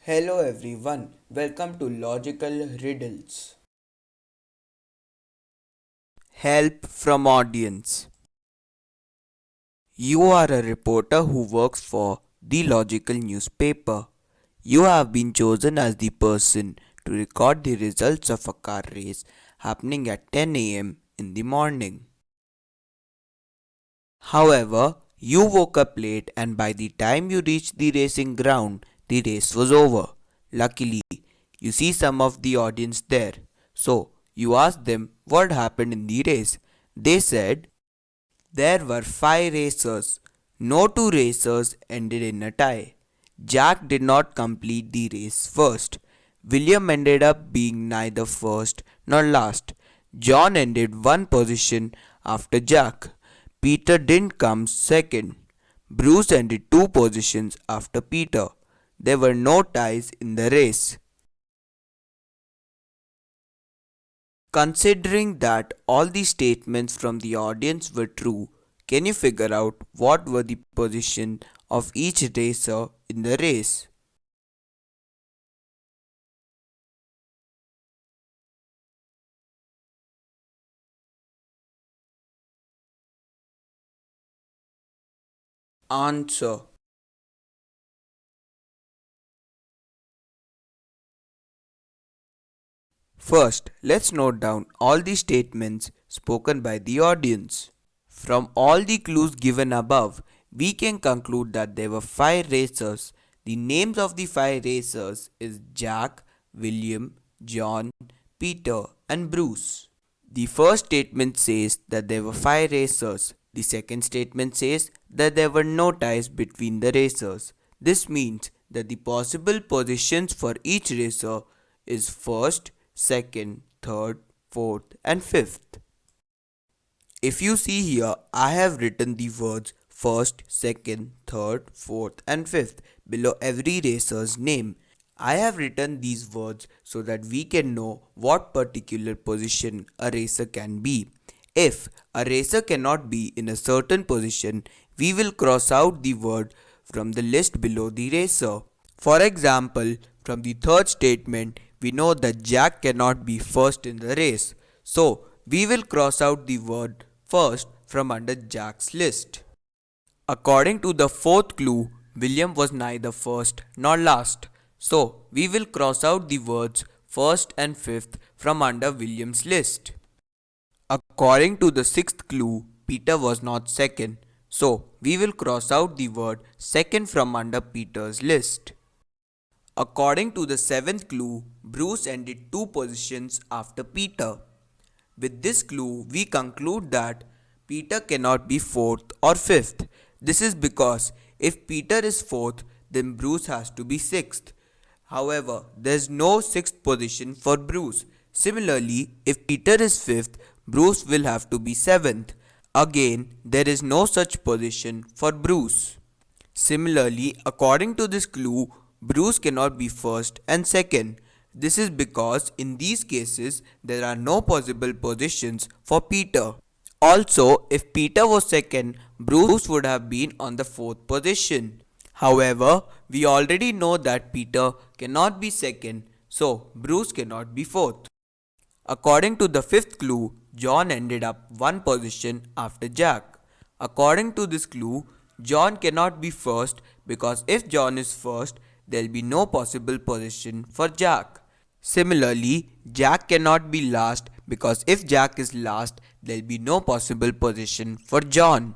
Hello everyone, welcome to Logical Riddles. Help from audience. You are a reporter who works for the Logical newspaper. You have been chosen as the person to record the results of a car race happening at 10 a.m. in the morning. However, you woke up late and by the time you reached the racing ground, the race was over. Luckily, you see some of the audience there. So, you ask them what happened in the race. They said there were 5 racers. No two racers ended in a tie. Jack did not complete the race first. William ended up being neither first nor last. John ended one position after Jack. Peter didn't come second. Bruce ended two positions after Peter. There were no ties in the race. Considering that all the statements from the audience were true, can you figure out what were the position of each racer in the race? Answer. First, let's note down all the statements spoken by the audience. From all the clues given above, we can conclude that there were 5 racers. The names of the 5 racers is Jack, William, John, Peter and Bruce. The first statement says that there were 5 racers. The second statement says that there were no ties between the racers. This means that the possible positions for each racer is first, second, third, fourth and fifth. If you see here, I have written the words first, second, third, fourth and fifth below every racer's name. I have written these words so that we can know what particular position a racer can be. If a racer cannot be in a certain position, we will cross out the word from the list below the racer. For example, from the third statement, we know that Jack cannot be first in the race. So, we will cross out the word first from under Jack's list. According to the fourth clue, William was neither first nor last. So, we will cross out the words first and fifth from under William's list. According to the sixth clue, Peter was not second. So, we will cross out the word second from under Peter's list. According to the seventh clue, Bruce ended two positions after Peter. With this clue, we conclude that Peter cannot be fourth or fifth. This is because if Peter is fourth, then Bruce has to be sixth. However, there is no sixth position for Bruce. Similarly, if Peter is fifth, Bruce will have to be seventh. Again, there is no such position for Bruce. Similarly, according to this clue, Bruce cannot be first and second. This is because in these cases there are no possible positions for Peter. Also, if Peter was second, Bruce would have been on the fourth position. However, we already know that Peter cannot be second, so Bruce cannot be fourth. According to the fifth clue, John ended up one position after Jack. According to this clue, John cannot be first because if John is first, there will be no possible position for Jack. Similarly, Jack cannot be last because if Jack is last, there will be no possible position for John.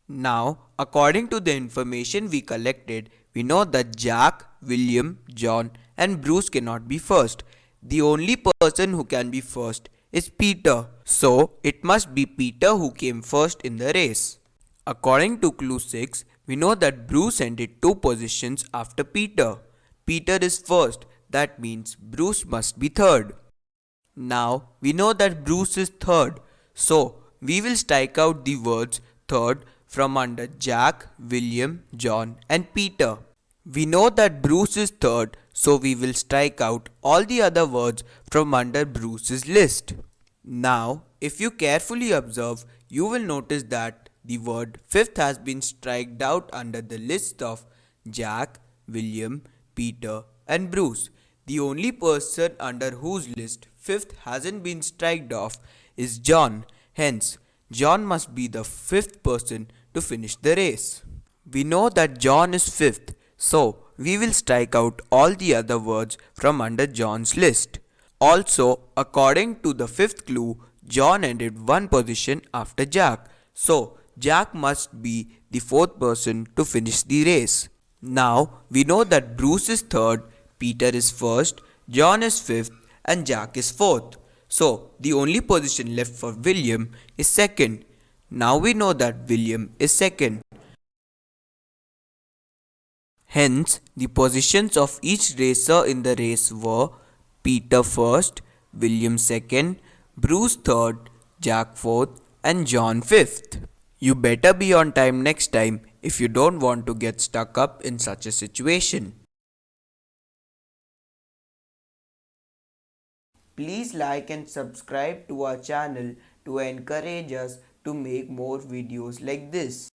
Now, according to the information we collected, we know that Jack, William, John and Bruce cannot be first. The only person who can be first is Peter. So, it must be Peter who came first in the race. According to clue 6, we know that Bruce ended two positions after Peter. Peter is first, that means Bruce must be third. Now, we know that Bruce is third, so we will strike out the words third from under Jack, William, John and Peter. We know that Bruce is third, so we will strike out all the other words from under Bruce's list. Now, if you carefully observe, you will notice that the word fifth has been striked out under the list of Jack, William, Peter and Bruce. The only person under whose list fifth hasn't been striked off is John. Hence, John must be the fifth person to finish the race. We know that John is fifth, so we will strike out all the other words from under John's list. Also, according to the fifth clue, John ended one position after Jack, so Jack must be the fourth person to finish the race. Now we know that Bruce is third, Peter is first, John is fifth, and Jack is fourth. So the only position left for William is second. Now we know that William is second. Hence, the positions of each racer in the race were Peter first, William second, Bruce third, Jack fourth, and John fifth. You better be on time next time if you don't want to get stuck up in such a situation. Please like and subscribe to our channel to encourage us to make more videos like this.